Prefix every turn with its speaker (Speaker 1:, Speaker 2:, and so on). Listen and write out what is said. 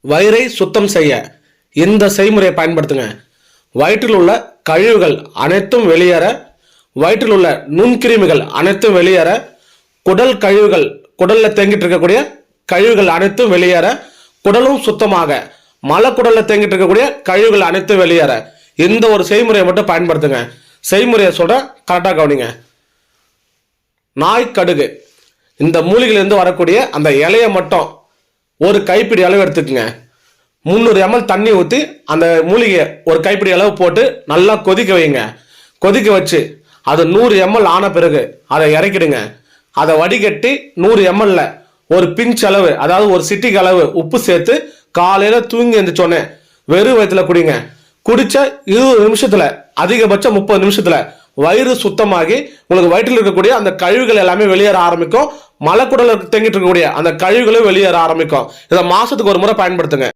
Speaker 1: வயிறை சுத்தம் செய்ய இந்த செய்முறையை பயன்படுத்துங்க. வயிற்றில் உள்ள கழிவுகள் அனைத்தும் வெளியேற, வயிற்றில் உள்ள நுண்கிருமிகள் அனைத்தும் வெளியேற, குடல் கழிவுகள், குடல்ல தேங்கிட்டு இருக்கக்கூடிய கழிவுகள் அனைத்தும் வெளியேற, குடலும் சுத்தமாக, மலக்குடல்ல தேங்கிட்டு இருக்கக்கூடிய கழிவுகள் அனைத்தும் வெளியேற இந்த ஒரு செய்முறையை மட்டும் பயன்படுத்துங்க. செய்முறையை சொல்ற கரெக்டாக கவனிங்க. நாய்க்கடுகு இந்த மூலிகையிலிருந்து வரக்கூடிய அந்த இலையை மட்டும் ஒரு கைப்பிடி அளவு எடுத்துக்கங்க. 300 ml தண்ணி ஊற்றி அந்த மூலிகையை ஒரு கைப்பிடி அளவு போட்டு நல்லா கொதிக்க வைங்க. கொதிக்க வச்சு அது 100 ml ஆன பிறகு அதை இறக்கிடுங்க. அதை வடிகட்டி 100 ml ஒரு பிஞ்ச் அளவு, அதாவது ஒரு சிட்டிக்கு அளவு உப்பு சேர்த்து காலையில் தூங்கி எழுந்திரிச்சோன்னே வெறும் வயிற்றுல குடிங்க. குடிச்ச 20 நிமிஷத்துல, அதிகபட்சம் 30 நிமிஷத்துல வயிறு சுத்தமாகி உங்களுக்கு வயிற்றில் இருக்கக்கூடிய அந்த கழிவுகள் எல்லாமே வெளியேற ஆரம்பிக்கும். மலக்குடல தேங்கிட்டு இருக்கக்கூடிய அந்த கழிவுகளும் வெளியேற ஆரம்பிக்கும். இதை மாசத்துக்கு ஒரு முறை பயன்படுத்துங்க.